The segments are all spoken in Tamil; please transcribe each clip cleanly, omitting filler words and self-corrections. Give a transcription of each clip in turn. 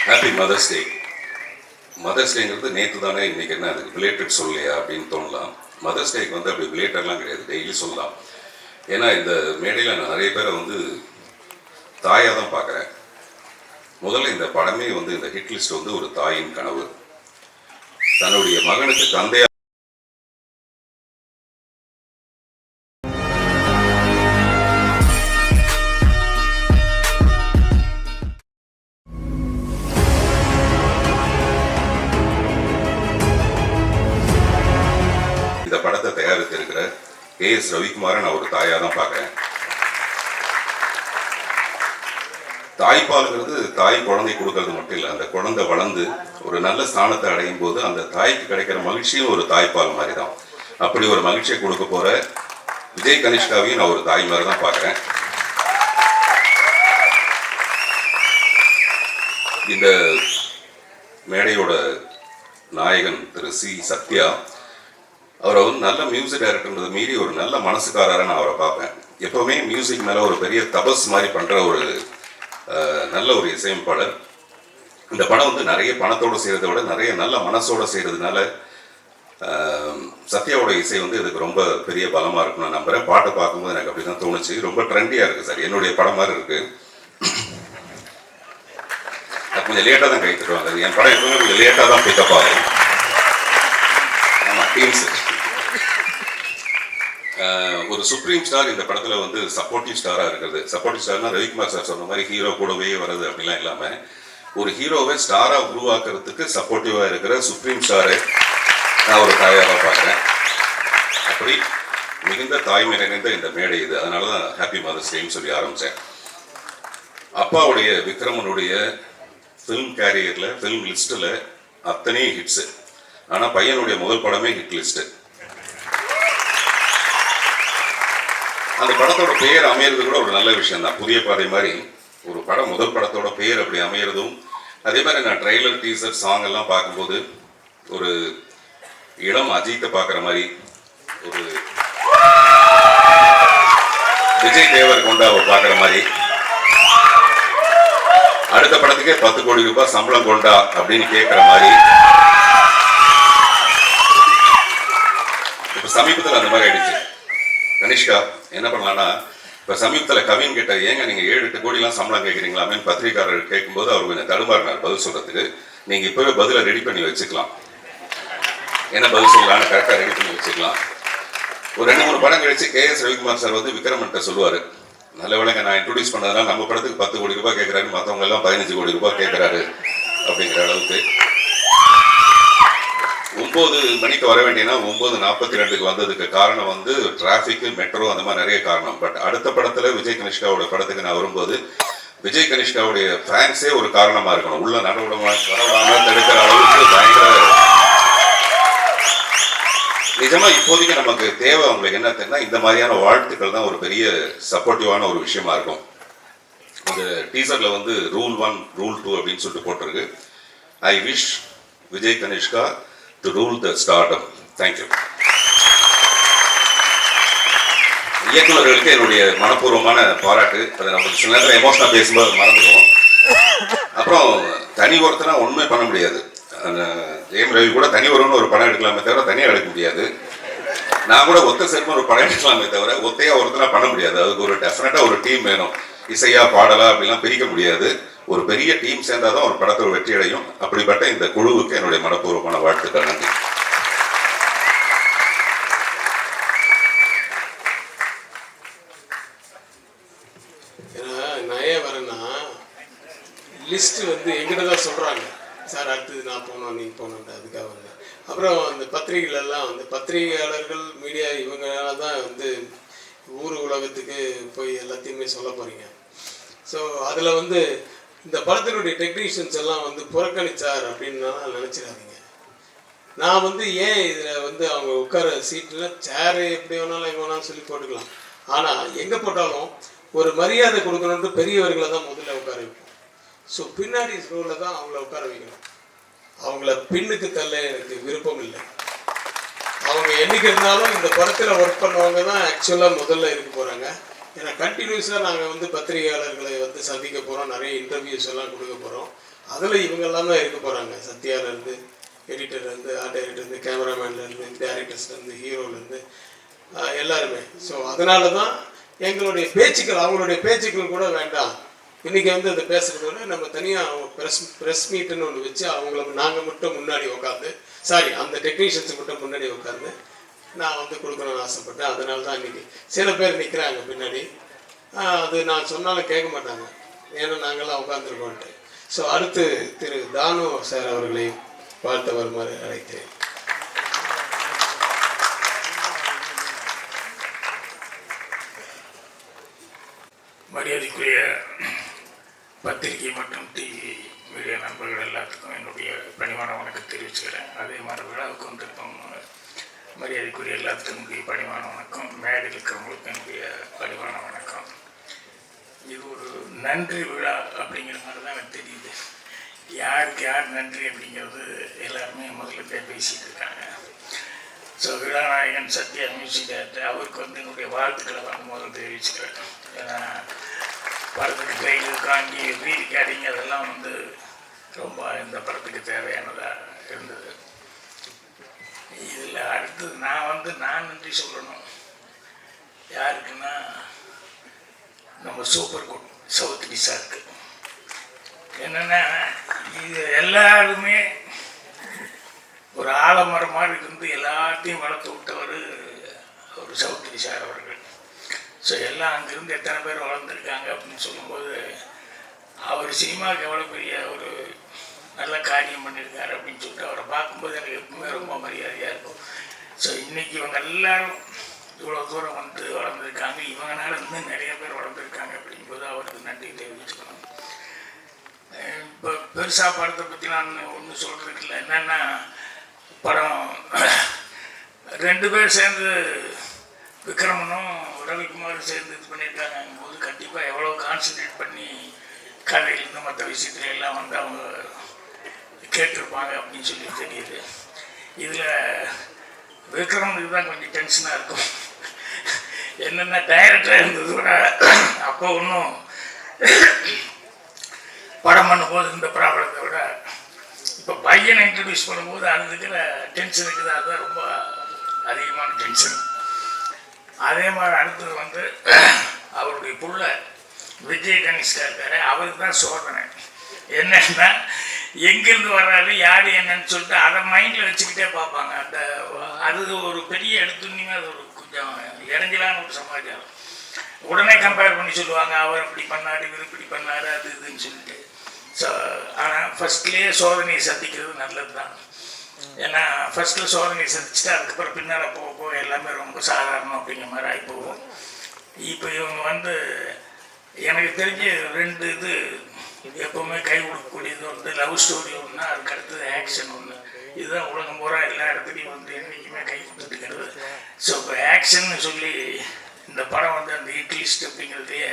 Happy mother's day. மதர்ஸ் டேங்கிறது நேற்று தானே, இன்றைக்கி என்ன அதுக்கு ரிலேட்டட் சொல்லலையா அப்படின்னு தோணலாம். மதர்ஸ் டேக்கு வந்து அப்படி ரிலேட்டட்லாம் கிடையாது, டெய்லி சொல்லலாம். ஏன்னா இந்த மேடையில் நான் நிறைய பேரை வந்து தாயாக தான் பார்க்குறேன். முதல்ல இந்த படமே வந்து இந்த ஹிட் லிஸ்ட் வந்து ஒரு தாயின் கனவு. தன்னுடைய மகனுக்கு தந்தையாக இந்த படத்தை தயாரித்து இருக்கிற KS ரவிக்குமாரை நான் ஒரு தாயாக தான் பார்க்குறேன். தாய்ப்பாலுங்கிறது தாய் குழந்தை கொடுக்கறது மட்டும் இல்லை, அந்த குழந்தை வளர்ந்து ஒரு நல்ல ஸ்தானத்தை அடையும் போது அந்த தாய்க்கு கிடைக்கிற மகிழ்ச்சியும் ஒரு தாய்ப்பால் மாதிரி தான். அப்படி ஒரு மகிழ்ச்சியை கொடுக்க போற விஜய் கனிஷ்காவையும் நான் ஒரு தாய் மாதிரி தான் பார்க்குறேன். இந்த மேடையோட நாயகன் திரு சி சத்யா, அவரை வந்து நல்ல மியூசிக் டைரக்டர்ன்றது மீறி ஒரு நல்ல மனசுக்காரரை நான் அவரை பார்ப்பேன். எப்பவுமே மியூசிக் மேலே ஒரு பெரிய தபஸ் மாதிரி பண்ணுற ஒரு நல்ல ஒரு இசையமைப்பாளர். இந்த படம் வந்து நிறைய பணத்தோடு செய்கிறத விட நிறைய நல்ல மனசோடு செய்கிறதுனால சத்யாவோட இசை வந்து இதுக்கு ரொம்ப பெரிய பலமாக இருக்கும் நான் நம்புகிறேன். பாட்டை பார்க்கும்போது எனக்கு அப்படி தான் தோணுச்சு. ரொம்ப ட்ரெண்டியாக இருக்குது சார், என்னுடைய படம் மாதிரி இருக்குது. கொஞ்சம் லேட்டாக தான் கை தருவாங்க. என் படம் எப்பவுமே கொஞ்சம் லேட்டாக தான் பிக்கப் ஆகும். ஆமாம், டீம்ஸ் ஒரு சுப்ரீம் ஸ்டார் இந்த படத்தில் வந்து சப்போர்ட்டிவ் ஸ்டாராக இருக்கிறது. சப்போர்ட்டிவ் ஸ்டார்னா ரவிக்குமார் சார் சொன்ன மாதிரி ஹீரோ கூடவே வருது அப்படிலாம் இல்லாமல் ஒரு ஹீரோவை ஸ்டாராக உருவாக்குறதுக்கு சப்போர்ட்டிவாக இருக்கிற சுப்ரீம் ஸ்டாரை நான் ஒரு தாயாக பார்க்குறேன். அப்படி மிகுந்த தாய்மை நிறைந்த இந்த மேடை இது. அதனால தான் ஹாப்பி மதர்ஸ் டேன்னு சொல்லி ஆரம்பித்தேன். அப்பாவுடைய விக்ரமனுடைய ஃபிலிம் கேரியரில் ஃபிலிம் லிஸ்ட்டில் அத்தனையும் ஹிட்ஸு. ஆனால் பையனுடைய முதல் படமே ஹிட் லிஸ்ட்டு. அந்த படத்தோட பெயர் அமையிறது கூட ஒரு நல்ல விஷயம் தான். புதிய பாதை மாதிரி ஒரு படம் முதல் படத்தோட பெயர் அப்படி அமையிறதும், அதே மாதிரி நான் ட்ரெய்லர் டீசர் சாங் எல்லாம் பார்க்கும்போது ஒரு இளம் அஜித்தை பார்க்குற மாதிரி, ஒரு விஜய் தேவர் கொண்டாவை பார்க்குற மாதிரி, அடுத்த படத்துக்கே 10 கோடி ரூபாய் சம்பளம் கொண்டா அப்படின்னு கேட்குற மாதிரி. இப்போ சமீபத்தில் அந்த மாதிரி ஆயிடுச்சு. கனிஷ்கா என்ன பண்ணலான்னா, இப்போ சமீபத்தில் கவின் கிட்ட ஏங்க நீங்கள் 7-8 கோடிலாம் சம்பளம் கேட்குறீங்களாமேன்னு பத்திரிகையாளர் கேட்கும்போது அவர் கொஞ்சம் தடுமாறினார் பதில் சொல்கிறதுக்கு. நீங்கள் இப்போவே பதிலை ரெடி பண்ணி வச்சுக்கலாம், என்ன பதில் சொல்லலான்னு கரெக்டாக ரெடி பண்ணி வச்சுக்கலாம். ஒரு 2-3 படம் கழிச்சு KS ரவிக்குமார் சார் வந்து விக்ரமன்ட்ட சொல்லுவார், நல்ல வேளைங்க நான் இன்ட்ரோடியூஸ் பண்ணதுனால நம்ம படத்துக்கு 10 கோடி ரூபாய் கேட்குறாரு, மற்றவங்க எல்லாம் 15 கோடி ரூபாய் கேட்குறாரு அப்படிங்கிற அளவுக்கு. 9 மணிக்கு வர வேண்டியனா 9:42 வந்ததுக்கு காரணம் வந்து டிராஃபிக், மெட்ரோ, அந்த மாதிரி நிறைய காரணம். பட் அடுத்த படத்தில் விஜய் கனிஷ்காவோட படத்துக்கு நான் வரும்போது விஜய் கனிஷ்காவுடைய ஃபேன்ஸே ஒரு காரணமாக இருக்கணும். உள்ள வரவிடாமல் தடுக்கிற அளவுக்கு பயங்கர நிஜமாக இப்போதைக்கு நமக்கு தேவை. அவங்களுக்கு என்ன தெரியுமா, இந்த மாதிரியான வாழ்த்துக்கள் தான் ஒரு பெரிய சப்போர்ட்டிவான ஒரு விஷயமா இருக்கும். இந்த டீசரில் வந்து ரூல் 1 ரூல் 2 அப்படின்னு சொல்லிட்டு போட்டிருக்கு. I wish Vijay Kanishka to rule the stardom. Thank you. இயக்குநர்களுக்கு என்னுடைய மனப்பூர்வமான பாராட்டு. அதை நம்ம சில நேரத்தில் எமோஷனாக பேசும்போது மறந்துடுவோம். அப்புறம் தனி ஒருத்தனா ஒன்றுமே பண்ண முடியாது. ஜெயம் ரவி கூட தனி ஒருவன் ஒரு படம் எடுக்கலாமே தவிர தனியாக எடுக்க முடியாது. நான் கூட ஒத்த சேர்ப்பு ஒரு படம் எடுக்கலாமே தவிர ஒத்தையா ஒருத்தனா பண்ண முடியாது. அதுக்கு ஒரு டெஃபினட்டா ஒரு டீம் வேணும். இசையா பாடலா அப்படிலாம் பிரிக்க முடியாது. ஒரு பெரிய டீம் சேர்ந்தாதான் ஒரு படத்தோட வெற்றி அடையும். அப்படிப்பட்ட இந்த குழுவுக்கு என்னுடைய மனப்பூர்வமான வாழ்த்துக்கள். நன்றி. நான் ஏன் வரேன்னா, லிஸ்ட் வந்து எங்கிட்ட தான் சொல்றாங்க, சார் அடுத்தது நான் போனோம் நீங்க போனோம், அதுக்காக வரேன். அப்புறம் அந்த பத்திரிகைகளெல்லாம் வந்து பத்திரிகையாளர்கள் மீடியா இவங்களால தான் வந்து ஊர் உலகத்துக்கு போய் எல்லாத்தையுமே சொல்ல போறீங்க. ஸோ அதில் வந்து இந்த படத்தினுடைய டெக்னீஷியன்ஸ் எல்லாம் வந்து புறக்கணிச்சார் அப்படின்னு நினச்சிடாதீங்க. நான் வந்து ஏன் இதில் வந்து அவங்க உட்கார சீட்டில் சேரு எப்படி வேணாலும் எங்கே வேணாலும் சொல்லி போட்டுக்கலாம். ஆனால் எங்கே போட்டாலும் ஒரு மரியாதை கொடுக்கணுன்ட்டு பெரியவர்களை தான் முதல்ல உட்கார வைக்கணும். ஸோ பின்னாடி ரோலில் தான் அவங்கள உட்கார வைக்கணும். அவங்கள பின்னுக்கு தள்ள எனக்கு விருப்பம் இல்லை. அவங்க என்னைக்கு இருந்தாலும் இந்த படத்தில் ஒர்க் பண்ணவங்க தான் ஆக்சுவலாக முதல்ல இருக்க போகிறாங்க. ஏன்னா கண்டினியூஸாக நாங்கள் வந்து பத்திரிகையாளர்களை வந்து சந்திக்க போகிறோம், நிறைய இன்டர்வியூஸ் எல்லாம் கொடுக்க போகிறோம். அதில் இவங்கெல்லாம் தான் இருக்க போகிறாங்க. சத்யாவிலேருந்து, எடிட்டர்லேருந்து, ஆர்ட் டைரக்டர்லேருந்து, கேமராமேன்லேருந்து, டேரக்டர்ஸ்லேருந்து, ஹீரோலேருந்து எல்லாருமே. ஸோ அதனால தான் எங்களுடைய பேச்சுக்கள், அவங்களுடைய பேச்சுக்கள் கூட வேண்டாம், இன்றைக்கி வந்து அதை பேசுகிறத விட நம்ம தனியாக ப்ரெஸ் மீட்டுன்னு ஒன்று வச்சு அவங்கள நாங்கள் மட்டும் முன்னாடி உட்காந்து, சாரி அந்த டெக்னீஷியன்ஸை மட்டும் முன்னாடி உட்காந்து நான் வந்து கொடுக்கணும்னு ஆசைப்பட்டேன். அதனால தான் இன்றைக்கி சில பேர் நிற்கிறாங்க பின்னாடி. அது நான் சொன்னாலும் கேட்க மாட்டாங்க, ஏன்னா நாங்கள்லாம் உட்காந்துருக்கோன்ட்டு. ஸோ அடுத்து திரு தானு சார் அவர்களை வாழ்த்த வருமாறு அழைக்கிறேன். மரியாதைக்குரிய பத்திரிகை மற்றும் டிவி மீடியா நண்பர்கள் எல்லாத்துக்கும் என்னுடைய பணிவான வணக்கம் தெரிவிச்சுக்கிறேன். அதே மாதிரி விழாவுக்கு வந்திருக்கோம் மரியாதைக்குரிய எல்லாத்துக்கும் என்னுடைய பணிவான வணக்கம். மேடையில் இருக்கிறவங்களுக்கு என்னுடைய பணிவான வணக்கம். இது ஒரு நன்றி விழா அப்படிங்கிற மாதிரி தான் எனக்கு தெரியுது. யாருக்கு யார் நன்றி அப்படிங்கிறது எல்லாருமே முதல்ல பேசிகிட்டு இருக்காங்க. ஸோ விழாநாயகன் சத்யா மியூசிக் டைரக்டர் அவருக்கு வந்து என்னுடைய வாழ்த்துக்களை வந்து முதல்ல தெரிவிச்சுக்கிறேன். ஏன்னா படத்துக்கு ட்ரெயிலர் காங்கி ரீரிகார்டிங் அதெல்லாம் வந்து ரொம்ப இந்த படத்துக்கு தேவையானதாக இருந்தது. இதில் அடுத்தது நான் நன்றி சொல்லணும். யாருக்குன்னா நம்ம சூப்பர் குட் சௌத்ரி சாருக்கு. என்னென்னா இது எல்லாருமே ஒரு ஆலமரம் மாதிரி இருந்து எல்லாத்தையும் வளர்த்து விட்டவர் ஒரு சௌத்ரி சார் அவர்கள். ஸோ எல்லாம் அங்கேருந்து எத்தனை பேர் வளர்ந்துருக்காங்க அப்படின்னு சொல்லும்போது அவர் சினிமாவுக்கு எவ்வளோ பெரிய ஒரு நல்ல காரியம் பண்ணியிருக்காரு அப்படின்னு சொல்லிட்டு அவரை பார்க்கும்போது எனக்கு எப்பவுமே ரொம்ப மரியாதையாக இருக்கும். ஸோ இன்றைக்கி இவங்க எல்லோரும் இவ்வளோ தூரம் வந்து வளர்ந்துருக்காங்க, இவங்கனால இன்னும் நிறைய பேர் வளர்ந்துருக்காங்க அப்படிங்கும்போது அவருக்கு நன்றி தெரிவிச்சுக்கணும். இப்போ பெருசாக படத்தை பற்றி நான் ஒன்றும் சொல்கிறதுக்கு இல்லை. என்னென்னா படம் 2 பேர் சேர்ந்து விக்ரமனும் ரவிக்குமாரும் சேர்ந்து இது பண்ணியிருக்காங்க போது கண்டிப்பாக எவ்வளோ கான்சன்ட்ரேட் பண்ணி கதையிலேருந்து மற்ற விஷயத்துல எல்லாம் வந்து அவங்க கேட்டிருப்பாங்க அப்படின்னு சொல்லி தெரியுது. இதில் விக்ரமனுக்கு தான் கொஞ்சம் டென்ஷனாக இருக்கும். என்னென்ன டைரக்டராக இருந்தது கூட அப்போ ஒன்றும் படம் பண்ணும்போது இந்த ப்ராப்ளத்தை விட இப்போ பையனை இன்ட்ரடியூஸ் பண்ணும்போது அது இருக்கிற டென்ஷன் இருக்குது, அதுதான் ரொம்ப அதிகமான டென்ஷன். அதே மாதிரி அடுத்தது வந்து அவருடைய புள்ள விஜய் கணேஷ்கா இருக்காரு, அவருக்கு தான் சோதனை. என்னன்னா எங்கேருந்து வர்றாரு யார் என்னன்னு சொல்லிட்டு அதை மைண்டில் வச்சுக்கிட்டே பார்ப்பாங்க. அது ஒரு பெரிய எடுத்துனீங்க, அது ஒரு கொஞ்சம் இடைஞ்சலான ஒரு சமாச்சாரம். உடனே கம்பேர் பண்ணி சொல்லுவாங்க, அவர் இப்படி பண்ணார் இவர் இப்படி பண்ணார் அது இதுன்னு சொல்லிட்டு. ஸோ ஆனால் ஃபஸ்ட்லேயே சோதனையை சந்திக்கிறது நல்லது தான். ஏன்னா ஃபஸ்ட்டில் சோதனையை சந்திச்சுட்டு அதுக்கப்புறம் பின்னால் போக போக எல்லாமே ரொம்ப சாதாரணம் அப்படிங்கிற மாதிரி ஆகி போகும். இப்போ இவங்க வந்து எனக்கு தெரிஞ்ச 2 இது எப்போவுமே கை கொடுக்கக்கூடியது வந்து லவ் ஸ்டோரி ஒன்று, அதுக்கு அடுத்தது ஆக்ஷன் ஒன்று. இதுதான் உலகம் பூரா எல்லா இடத்துலையும் வந்து என்றைக்குமே கை கொடுத்துருக்கிறது. ஸோ இப்போ ஆக்ஷன்னு சொல்லி இந்த படம் வந்து அந்த ஹிட் லிஸ்ட் அப்படிங்கிறதையே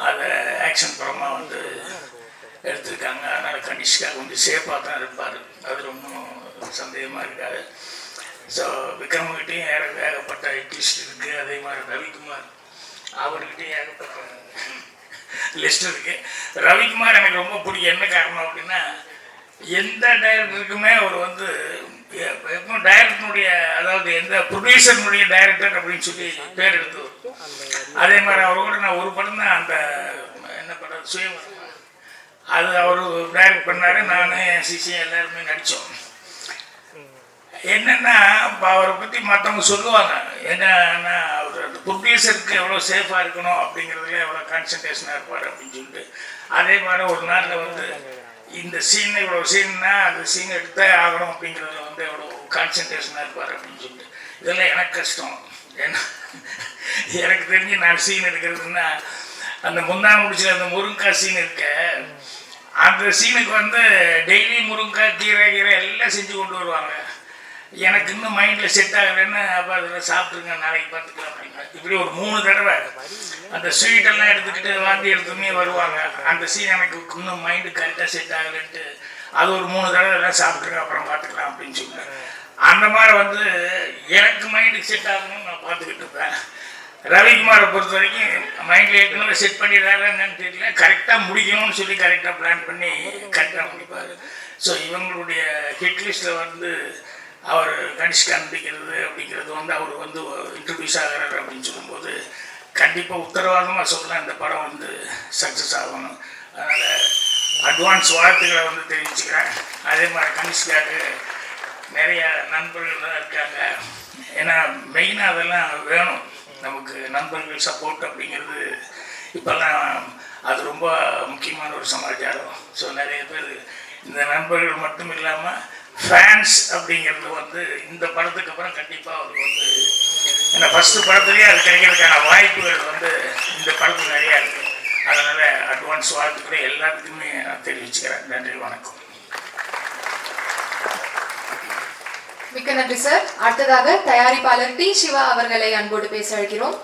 அதை ஆக்ஷன் படமாக வந்து எடுத்திருக்காங்க. அதனால் கனிஷ்கா கொஞ்சம் சேஃபாக தான் இருப்பார், அதில் ஒன்றும் சந்தேகமாக இருக்காது. ஸோ விக்ரம்கிட்டையும் ஏகப்பட்ட ஹிட் லிஸ்ட் இருக்குது. அதே மாதிரி ரவிக்குமார் அவர்கிட்டையும் ஏகப்பட்ட லிஸ்ட் இருக்குது. ரவிக்குமார் எனக்கு ரொம்ப பிடிக்கும். என்ன காரணம் அப்படின்னா எந்த டைரக்டருக்குமே அவர் வந்து எப்பவும் டைரக்டருடைய, அதாவது எந்த ப்ரொடியூசருடைய டைரக்டர் அப்படின்னு சொல்லி பேர் எடுத்து. அதே மாதிரி அவர் கூட நான் ஒரு படம் தான், அந்த என்ன படம் சுயமரம், அது அவர் டைரக்ட் பண்ணார். நான் என் சிசியும் எல்லாருமே நடித்தோம். என்னென்னா இப்போ அவரை பற்றி மற்றவங்க சொல்லுவாங்க, என்னன்னா அவர் அந்த ப்ரொடியூசருக்கு எவ்வளோ சேஃபாக இருக்கணும் அப்படிங்கிறதுல எவ்வளோ கான்சன்ட்ரேஷனாக இருப்பார் அப்படின்னு சொல்லிட்டு. அதே மாதிரி ஒரு நாளில் வந்து இந்த சீன் இவ்வளோ சீன்னா அந்த சீன் எடுத்தே ஆகணும் அப்படிங்கிறதுல வந்து எவ்வளோ கான்சன்ட்ரேஷனாக இருப்பார் அப்படின்னு சொல்லிட்டு. இதெல்லாம் எனக்கு கஷ்டம். ஏன்னா எனக்கு தெரிஞ்சு நான் சீன் எடுக்கிறதுன்னா அந்த முந்தா முடிச்ச அந்த முருங்கைக்காய் சீன் இருக்க, அந்த சீனுக்கு வந்து டெய்லி முருங்கைக்காய் கீரை எல்லாம் செஞ்சு கொண்டு வருவாங்க. எனக்கு இன்னும் மைண்டில் செட் ஆகலைன்னு அப்போ அதில் சாப்பிட்ருங்க நாளைக்கு பார்த்துக்கலாம் அப்படிங்க. இப்படி ஒரு 3 தடவை அந்த ஸ்வீட்டெல்லாம் எடுத்துக்கிட்டு வாந்தி எடுத்துமே வருவாங்க. அந்த சீன் எனக்கு இன்னும் மைண்டு கரெக்டாக செட் ஆகலைன்ட்டு அது ஒரு 3 தடவை எல்லாம் சாப்பிட்ருங்க அப்புறம் பார்த்துக்கலாம் அப்படின்னு சொல்லிட்டேன். அந்த மாதிரி வந்து எனக்கு மைண்டுக்கு செட் ஆகணும்னு நான் பார்த்துக்கிட்டு இருப்பேன். ரவிக்குமாரை பொறுத்த வரைக்கும் மைண்டில் ஏற்கனவே செட் பண்ணிடுறாரு என்னன்னு தெரியல, கரெக்டாக முடிக்கணும்னு சொல்லி கரெக்டாக பிளான் பண்ணி கரெக்டாக முடிப்பார். ஸோ இவங்களுடைய ஹிட் லிஸ்ட்டில் வந்து அவர் கனிஷ்கா நடிக்கிறது அப்படிங்கிறது வந்து அவர் வந்து இன்ட்ரடியூஸ் ஆகிறாரு அப்படின்னு சொல்லும்போது கண்டிப்பாக உத்தரவாதமாக சொல்லலாம் இந்த படம் வந்து சக்ஸஸ் ஆகணும். அதனால் அட்வான்ஸ் வாழ்த்துக்களை வந்து தெரிவிச்சுக்கிறேன். அதே மாதிரி கனிஷ்காவுக்கு நிறைய நண்பர்கள் தான் இருக்காங்க. ஏன்னா மெயினாக அதெல்லாம் வேணும் நமக்கு, நண்பர்கள் சப்போர்ட் அப்படிங்கிறது இப்போல்லாம் அது ரொம்ப முக்கியமான ஒரு சமாச்சாரம். ஸோ நிறைய பேர் இந்த நண்பர்கள் மட்டும் இல்லாமல் ஃபேன்ஸ் அப்படிங்கிறது வந்து இந்த படத்துக்கு அப்புறம் கண்டிப்பாக அவர் வந்து ஏன்னா ஃபஸ்ட்டு படத்துலேயே அது கிடைக்கிறதுக்கான வாய்ப்புகள் வந்து இந்த படத்தில் நிறையா இருக்குது. அதனால் அட்வான்ஸ் வாழ்த்துக்களை எல்லாத்துக்குமே நான் தெரிவிச்சுக்கிறேன். நன்றி, வணக்கம். மிக்க நன்றி சார். அடுத்ததாக தயாரிப்பாளர் டி. சிவா அவர்களை அன்போடு பேச அழைக்கிறோம்.